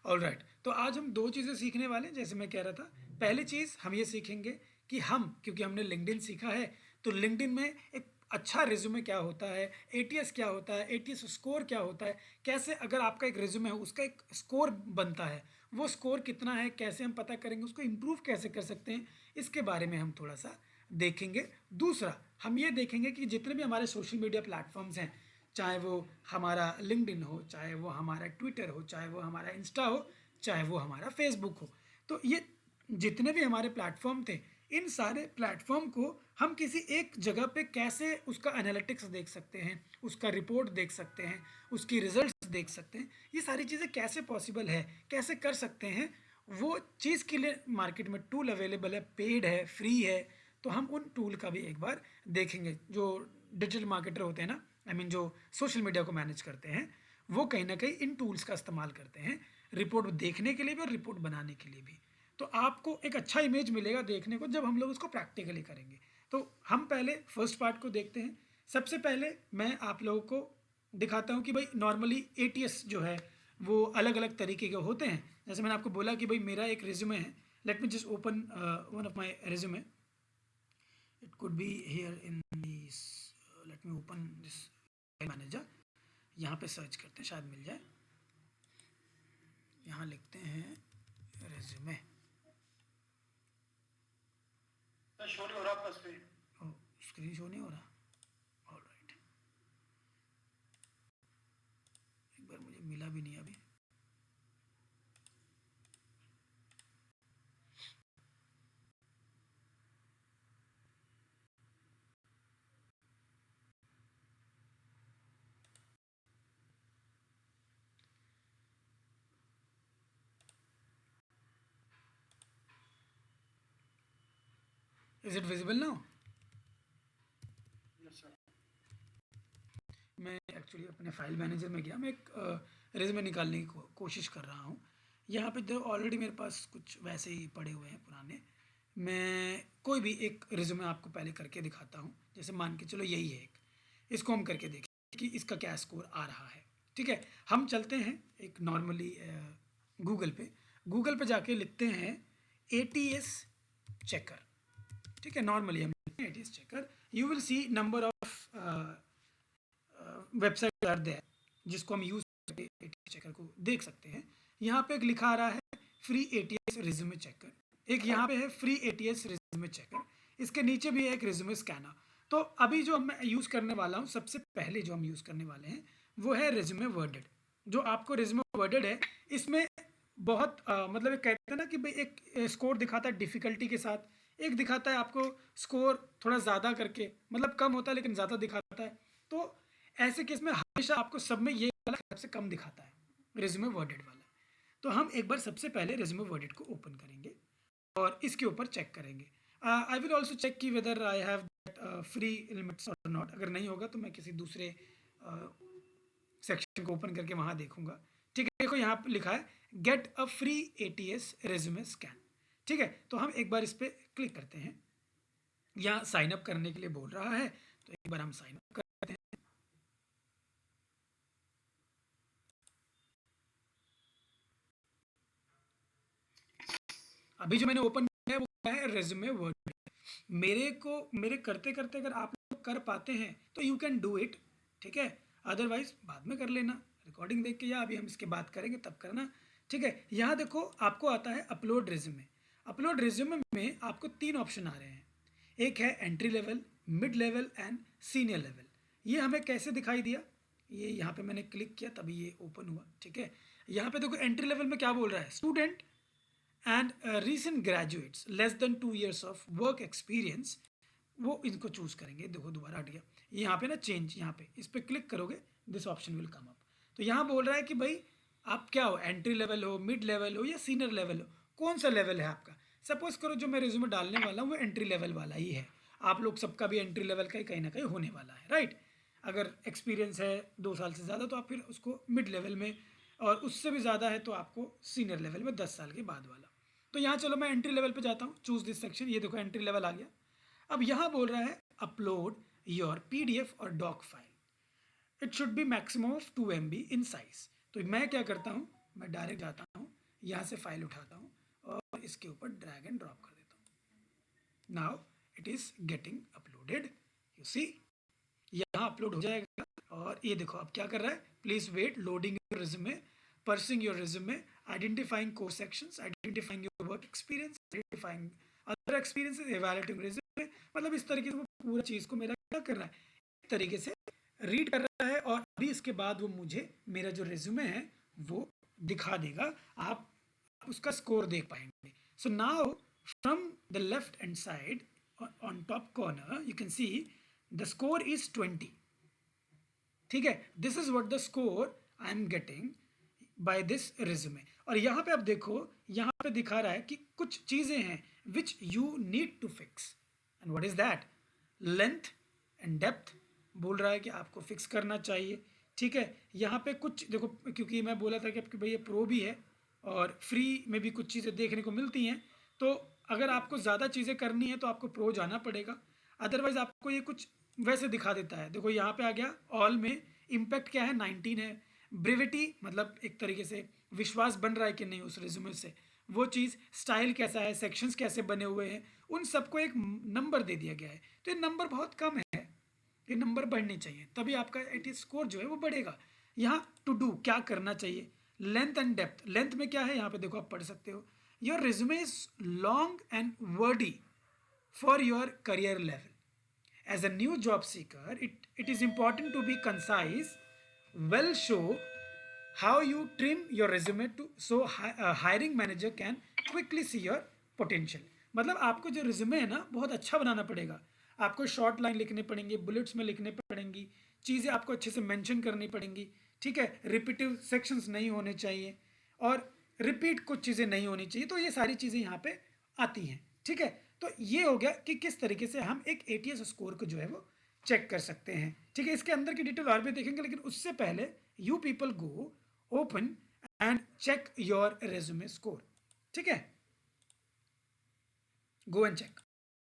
Alright, तो आज हम 2 चीज़ें सीखने वाले हैं, जैसे मैं कह रहा था। पहली चीज़ हम ये सीखेंगे कि हम, क्योंकि हमने लिंक्डइन सीखा है, तो लिंक्डइन में एक अच्छा रिज़्यूमे क्या होता है, एटीएस क्या होता है, एटीएस स्कोर क्या होता है, कैसे अगर आपका एक रिज़्यूमे है, उसका एक स्कोर बनता है, वो स्कोर कितना है, कैसे हम पता करेंगे, उसको इम्प्रूव कैसे कर सकते हैं, इसके बारे में हम थोड़ा-सा देखेंगे। दूसरा, हम ये देखेंगे कि जितने भी हमारे सोशल मीडिया प्लेटफ़ॉर्म्स हैं, चाहे वो हमारा लिंक्डइन हो, चाहे वो हमारा ट्विटर हो, चाहे वो हमारा इंस्टा हो, चाहे वो हमारा फेसबुक हो, तो ये जितने भी हमारे प्लेटफॉर्म थे, इन सारे प्लेटफॉर्म को हम किसी एक जगह पे कैसे उसका एनालिटिक्स देख सकते हैं, उसका रिपोर्ट देख सकते हैं, उसकी रिजल्ट्स देख सकते हैं, ये सारी चीज़ें कैसे पॉसिबल है, कैसे कर सकते हैं, वो चीज़ के लिए मार्केट में टूल अवेलेबल है, पेड है, फ्री है। तो हम उन टूल का भी एक बार देखेंगे। जो डिजिटल मार्केटर होते हैं ना, आई मीन जो सोशल मीडिया को मैनेज करते हैं, वो कहीं ना कहीं इन टूल्स का इस्तेमाल करते हैं, रिपोर्ट देखने के लिए भी और रिपोर्ट बनाने के लिए भी। तो आपको एक अच्छा इमेज मिलेगा देखने को जब हम लोग उसको प्रैक्टिकली करेंगे। तो हम पहले फर्स्ट पार्ट को देखते हैं। सबसे पहले मैं आप लोगों को दिखाता हूँ कि भाई नॉर्मली एटीएस जो है वो अलग अलग तरीके के होते हैं। जैसे मैंने आपको बोला कि भाई मेरा एक रिज्यूमे है, let me just open one of my resume. It could be here in this, let me open this manager. यहाँ पे सर्च करते हैं, शायद मिल जाए। यहाँ लिखते हैं रिज्यूमे। शो नहीं हो रहा आपका स्क्रीन? स्क्रीन शो नहीं हो रहा, ऑलराइट। एक बार मुझे मिला भी नहीं अभी। Is it visible now? Yes sir. मैं एक्चुअली अपने फाइल मैनेजर में गया, मैं एक रिज्यूमे निकालने की कोशिश कर रहा हूँ। यहाँ पे जो ऑलरेडी मेरे पास कुछ वैसे ही पड़े हुए हैं पुराने। मैं कोई भी एक रिज्यूमे आपको पहले करके दिखाता हूँ। जैसे मान के चलो यही है एक, इसको हम करके देखें कि इसका क्या स्कोर आ रहा है। ठीक है, हम चलते हैं एक नॉर्मली गूगल पे जाके लिखते हैं एटीएस चेकर। ठीक है, नॉर्मली हम ATS checker, you will see number of website are there जिसको हम यूज करके एटीएस चेकर को देख सकते हैं। यहाँ पे एक लिखा आ रहा है फ्री एटीएस रिज्यूमे चेकर, एक यहाँ पे है फ्री एटीएस रिज्यूमे चेकर, इसके नीचे भी है एक रिज्यूमे स्कैनर। तो अभी जो मैं यूज करने वाला हूँ, सबसे पहले जो हम यूज करने वाले हैं वो है रिज्यूमे वर्डेड। जो आपको रिज्यूमे वर्डेड है, इसमें बहुत मतलब एक कहते हैं ना कि भाई एक स्कोर दिखाता है डिफिकल्टी के साथ, एक दिखाता है आपको स्कोर थोड़ा ज़्यादा करके, मतलब कम होता है लेकिन ज़्यादा दिखाता है। तो ऐसे केस में हमेशा आपको सब में ये वाला सबसे कम दिखाता है, रिज्यूमे वर्डेड वाला। तो हम एक बार सबसे पहले रिज्यूमे वर्डेड को ओपन करेंगे और इसके ऊपर चेक करेंगे। आई विल ऑल्सो चेक की whether I have free limits और नॉट। अगर नहीं होगा तो मैं किसी दूसरे सेक्शन को ओपन करके वहाँ देखूंगा। ठीक है, देखो यहाँ पे लिखा है get a free ATS resume scan. ठीक है, तो हम एक बार इस पर क्लिक करते हैं। यहाँ साइन अप करने के लिए बोल रहा है, तो एक बार हम साइन अप करते हैं। अभी जो मैंने ओपन किया है वो क्या है, रेज्यूमे वर्ड। मेरे करते करते अगर आप लोग कर पाते हैं तो यू कैन डू इट। ठीक है, अदरवाइज बाद में कर लेना, रिकॉर्डिंग देख के, या अभी हम इसके बात करेंगे तब करना। ठीक है, यहाँ देखो आपको आता है अपलोड रिज्यूमे। अपलोड रिज्यूमे में आपको 3 ऑप्शन आ रहे हैं। एक है entry level, mid level and senior level. ये हमें कैसे दिखाई दिया, ये यहाँ पे मैंने क्लिक किया तभी ये ओपन हुआ। ठीक है, यहाँ पे देखो एंट्री लेवल में क्या बोल रहा है, student and recent graduates less than 2 years of work experience, वो इनको चूज करेंगे। देखो दोबारा हट गया, यहाँ पे ना चेंज, यहाँ पे इस पर क्लिक करोगे, this option will come up. तो यहाँ बोल रहा है कि भाई आप क्या हो, एंट्री लेवल हो, मिड लेवल हो या सीनियर लेवल हो, कौन सा लेवल है आपका। सपोज करो जो मैं रिज्यूमे डालने वाला हूँ वो एंट्री लेवल वाला ही है। आप लोग सबका भी एंट्री लेवल का ही कहीं ना कहीं होने वाला है, राइट। अगर एक्सपीरियंस है 2 साल से ज़्यादा तो आप फिर उसको मिड लेवल में, और उससे भी ज़्यादा है तो आपको सीनियर लेवल में 10 साल के बाद वाला। तो यहाँ चलो मैं एंट्री लेवल पे जाता हूँ, चूज दिस सेक्शन। ये देखो एंट्री लेवल आ गया। अब यहाँ बोल रहा है अपलोड योर पीडीएफ और doc file, it should be maximum of 2 MB in size. तो मैं क्या करता हूँ, मैं डायरेक्ट जाता हूँ यहाँ से फाइल उठाता हूँ और इसके ऊपर ड्रैग एंड ड्रॉप कर देता हूँ. Now it is getting uploaded. You see यहाँ अपलोड हो जाएगा और ये देखो अब क्या कर रहा है. Please wait, loading your resume, parsing your resume, identifying course sections, identifying your work experience, identifying other experiences, evaluating resume. मतलब इस तरीके से वो पूरा चीज़ को मेरा क्या कर रहा है, इस तरीके से रीड कर रहा है और अभी इसके बाद वो मुझे मेरा जो रिज्यूमे है वो दिखा देगा. आप उसका स्कोर देख पाएंगे. So now from the left hand side on top corner you can see the score is 20. ठीक है, this is what the score I am getting by this resume. और यहाँ पे आप देखो, यहाँ पे दिखा रहा है कि कुछ चीज़ें हैं which you need to fix. And what is that? Length and depth बोल रहा है कि आपको फिक्स करना चाहिए. ठीक है, यहाँ पे कुछ देखो, क्योंकि मैं बोला था कि भाई ये प्रो भी है और फ्री में भी कुछ चीज़ें देखने को मिलती हैं. तो अगर आपको ज़्यादा चीज़ें करनी है तो आपको प्रो जाना पड़ेगा, अदरवाइज आपको ये कुछ वैसे दिखा देता है. देखो यहाँ पे आ गया ऑल में, इम्पैक्ट क्या है 19 है. ब्रेविटी मतलब एक तरीके से विश्वास बन रहा है कि नहीं उस रिज्यूमे से, वो चीज़. स्टाइल कैसा है, सेक्शंस कैसे बने हुए हैं, उन सबको एक नंबर दे दिया गया है. तो ये नंबर बहुत कम है, ये नंबर बढ़ने चाहिए तभी आपका एटी स्कोर जो है वो बढ़ेगा. यहाँ टू डू क्या करना चाहिए, लेंथ एंड डेप्थ. लेंथ में क्या है यहाँ पे देखो, आप पढ़ सकते हो. Your resume is long and Verde for your career level. As a new job seeker, it is important to be concise, well show how you trim your resume to so hiring manager can quickly see your potential. मतलब आपको जो resume है ना बहुत अच्छा बनाना पड़ेगा. आपको short line लिखने पड़ेंगे, बुलेट्स में लिखने पड़ेंगी, चीज़ें आपको अच्छे से मेंशन करनी पड़ेंगी. ठीक है, रिपीटिव सेक्शंस नहीं होने चाहिए और रिपीट कुछ चीज़ें नहीं होनी चाहिए. तो ये सारी चीज़ें यहाँ पे आती हैं. ठीक है, तो ये हो गया कि किस तरीके से हम एक एटीएस स्कोर को जो है वो चेक कर सकते हैं. ठीक है, इसके अंदर की डिटेल और भी देखेंगे, लेकिन उससे पहले you people go open and check your resume score. ठीक है, गो एंड चेक.